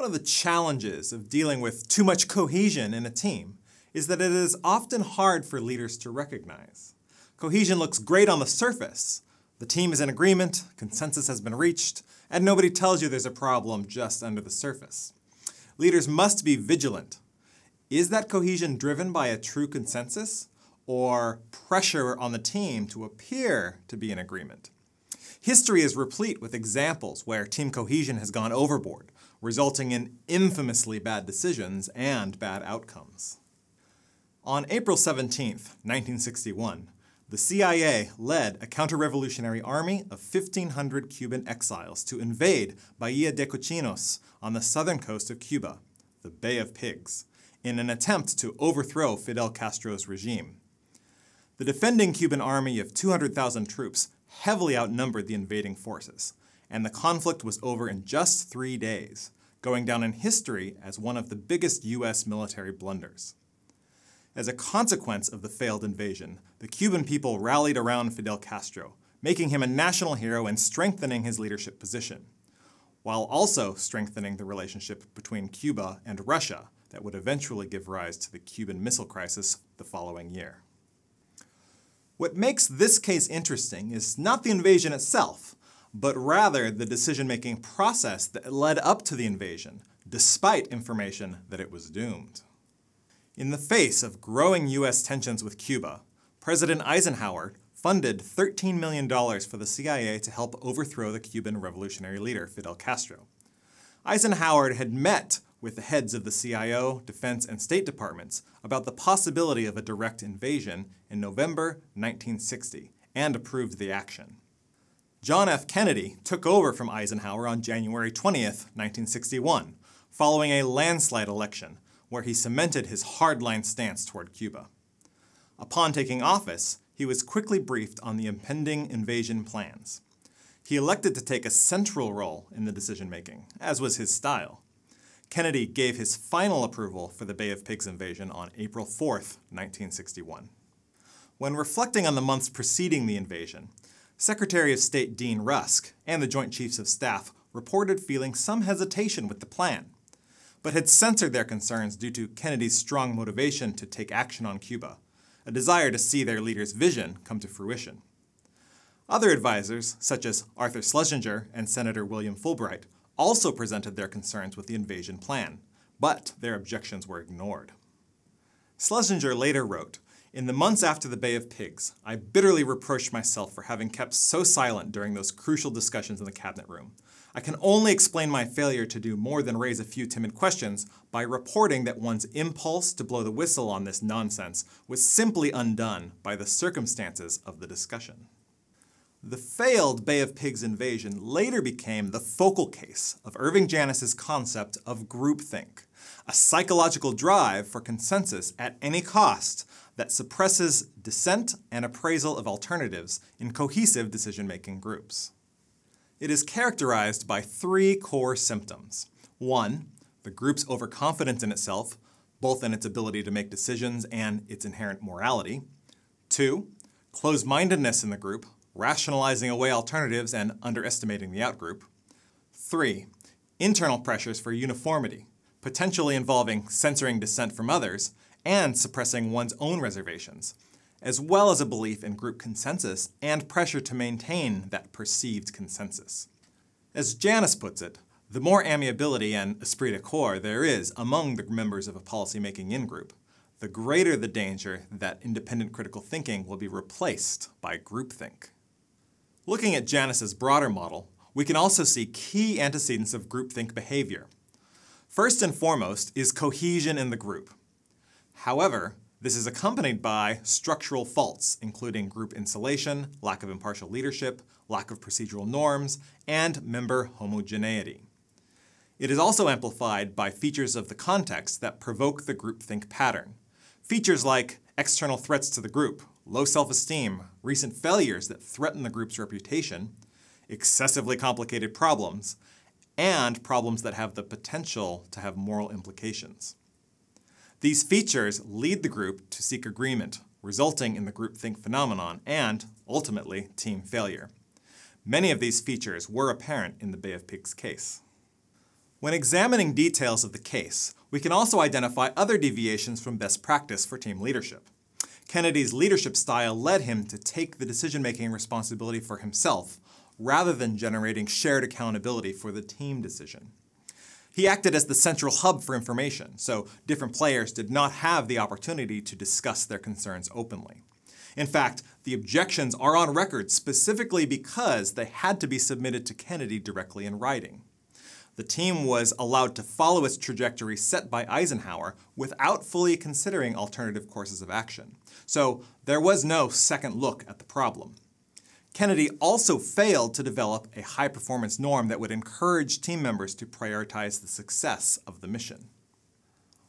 of the challenges of dealing with too much cohesion in a team is that it is often hard for leaders to recognize. Cohesion looks great on the surface. The team is in agreement, consensus has been reached, and nobody tells you there's a problem just under the surface. Leaders must be vigilant. Is that cohesion driven by a true consensus or pressure on the team to appear to be in agreement? History is replete with examples where team cohesion has gone overboard, resulting in infamously bad decisions and bad outcomes. On April 17, 1961, the CIA led a counter-revolutionary army of 1,500 Cuban exiles to invade Bahia de Cochinos on the southern coast of Cuba, the Bay of Pigs, in an attempt to overthrow Fidel Castro's regime. The defending Cuban army of 200,000 troops heavily outnumbered the invading forces, and the conflict was over in just 3 days, going down in history as one of the biggest U.S. military blunders. As a consequence of the failed invasion, the Cuban people rallied around Fidel Castro, making him a national hero and strengthening his leadership position, while also strengthening the relationship between Cuba and Russia that would eventually give rise to the Cuban Missile Crisis the following year. What makes this case interesting is not the invasion itself, but rather the decision-making process that led up to the invasion, despite information that it was doomed. In the face of growing U.S. tensions with Cuba, President Eisenhower funded $13 million for the CIA to help overthrow the Cuban revolutionary leader, Fidel Castro. Eisenhower had met with the heads of the CIO, Defense, and State Departments about the possibility of a direct invasion in November 1960 and approved the action. John F. Kennedy took over from Eisenhower on January 20th, 1961, following a landslide election where he cemented his hardline stance toward Cuba. Upon taking office, he was quickly briefed on the impending invasion plans. He elected to take a central role in the decision-making, as was his style. Kennedy gave his final approval for the Bay of Pigs invasion on April 4th, 1961. When reflecting on the months preceding the invasion, Secretary of State Dean Rusk and the Joint Chiefs of Staff reported feeling some hesitation with the plan, but had censored their concerns due to Kennedy's strong motivation to take action on Cuba, a desire to see their leader's vision come to fruition. Other advisors, such as Arthur Schlesinger and Senator William Fulbright, also presented their concerns with the invasion plan, but their objections were ignored. Schlesinger later wrote, "In the months after the Bay of Pigs, I bitterly reproached myself for having kept so silent during those crucial discussions in the cabinet room. I can only explain my failure to do more than raise a few timid questions by reporting that one's impulse to blow the whistle on this nonsense was simply undone by the circumstances of the discussion." The failed Bay of Pigs invasion later became the focal case of Irving Janis's concept of groupthink, a psychological drive for consensus at any cost that suppresses dissent and appraisal of alternatives in cohesive decision-making groups. It is characterized by 3 core symptoms. 1, the group's overconfidence in itself, both in its ability to make decisions and its inherent morality. 2, closed-mindedness in the group, rationalizing away alternatives and underestimating the outgroup. 3, internal pressures for uniformity, potentially involving censoring dissent from others and suppressing one's own reservations, as well as a belief in group consensus and pressure to maintain that perceived consensus. As Janis puts it, the more amiability and esprit de corps there is among the members of a policy-making in-group, the greater the danger that independent critical thinking will be replaced by groupthink. Looking at Janis's broader model, we can also see key antecedents of groupthink behavior. First and foremost is cohesion in the group. However, this is accompanied by structural faults, including group insulation, lack of impartial leadership, lack of procedural norms, and member homogeneity. It is also amplified by features of the context that provoke the groupthink pattern. Features like external threats to the group, low self-esteem, recent failures that threaten the group's reputation, excessively complicated problems, and problems that have the potential to have moral implications. These features lead the group to seek agreement, resulting in the groupthink phenomenon and, ultimately, team failure. Many of these features were apparent in the Bay of Pigs case. When examining details of the case, we can also identify other deviations from best practice for team leadership. Kennedy's leadership style led him to take the decision-making responsibility for himself, rather than generating shared accountability for the team decision. He acted as the central hub for information, so different players did not have the opportunity to discuss their concerns openly. In fact, the objections are on record specifically because they had to be submitted to Kennedy directly in writing. The team was allowed to follow its trajectory set by Eisenhower without fully considering alternative courses of action. So there was no second look at the problem. Kennedy also failed to develop a high-performance norm that would encourage team members to prioritize the success of the mission.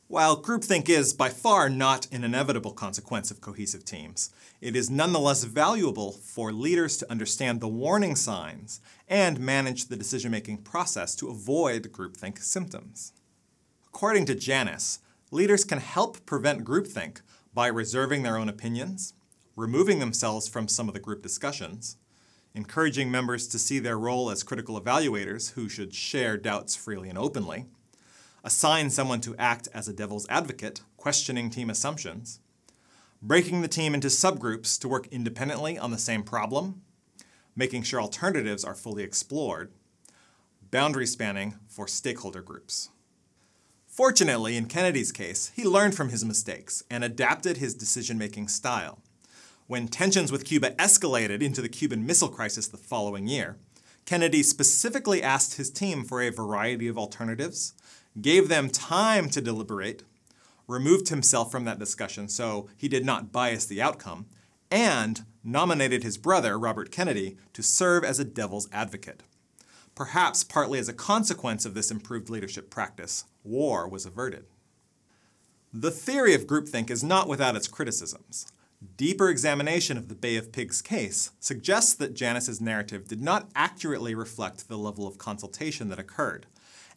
While groupthink is by far not an inevitable consequence of cohesive teams, it is nonetheless valuable for leaders to understand the warning signs and manage the decision-making process to avoid groupthink symptoms. According to Janice, leaders can help prevent groupthink by reserving their own opinions, removing themselves from some of the group discussions, encouraging members to see their role as critical evaluators who should share doubts freely and openly, assign someone to act as a devil's advocate, questioning team assumptions, breaking the team into subgroups to work independently on the same problem, making sure alternatives are fully explored, boundary spanning for stakeholder groups. Fortunately, in Kennedy's case, he learned from his mistakes and adapted his decision-making style. When tensions with Cuba escalated into the Cuban Missile Crisis the following year, Kennedy specifically asked his team for a variety of alternatives, gave them time to deliberate, removed himself from that discussion so he did not bias the outcome, and nominated his brother, Robert Kennedy, to serve as a devil's advocate. Perhaps partly as a consequence of this improved leadership practice, war was averted. The theory of groupthink is not without its criticisms. Deeper examination of the Bay of Pigs case suggests that Janice's narrative did not accurately reflect the level of consultation that occurred,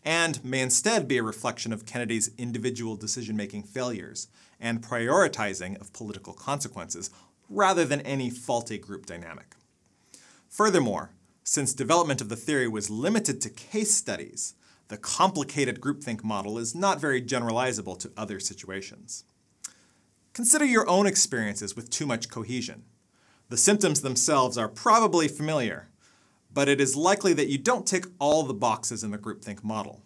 and may instead be a reflection of Kennedy's individual decision-making failures and prioritizing of political consequences, rather than any faulty group dynamic. Furthermore, since development of the theory was limited to case studies, the complicated groupthink model is not very generalizable to other situations. Consider your own experiences with too much cohesion. The symptoms themselves are probably familiar, but it is likely that you don't tick all the boxes in the groupthink model.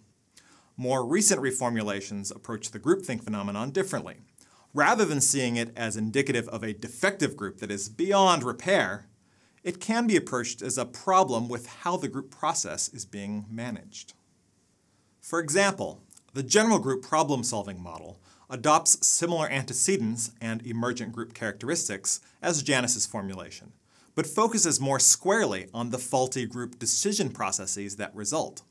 More recent reformulations approach the groupthink phenomenon differently. Rather than seeing it as indicative of a defective group that is beyond repair, it can be approached as a problem with how the group process is being managed. For example, the general group problem-solving model adopts similar antecedents and emergent group characteristics as Janice's formulation, but focuses more squarely on the faulty group decision processes that result.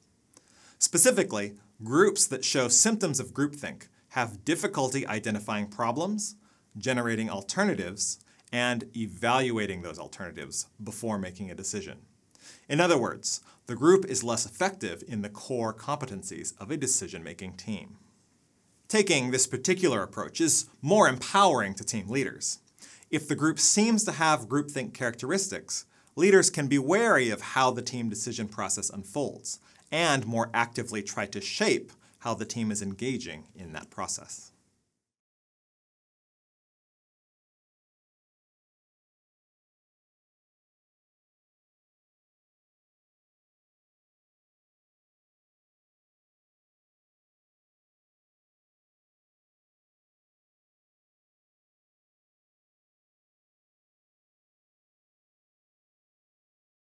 Specifically, groups that show symptoms of groupthink have difficulty identifying problems, generating alternatives, and evaluating those alternatives before making a decision. In other words, the group is less effective in the core competencies of a decision-making team. Taking this particular approach is more empowering to team leaders. If the group seems to have groupthink characteristics, leaders can be wary of how the team decision process unfolds, and more actively try to shape how the team is engaging in that process.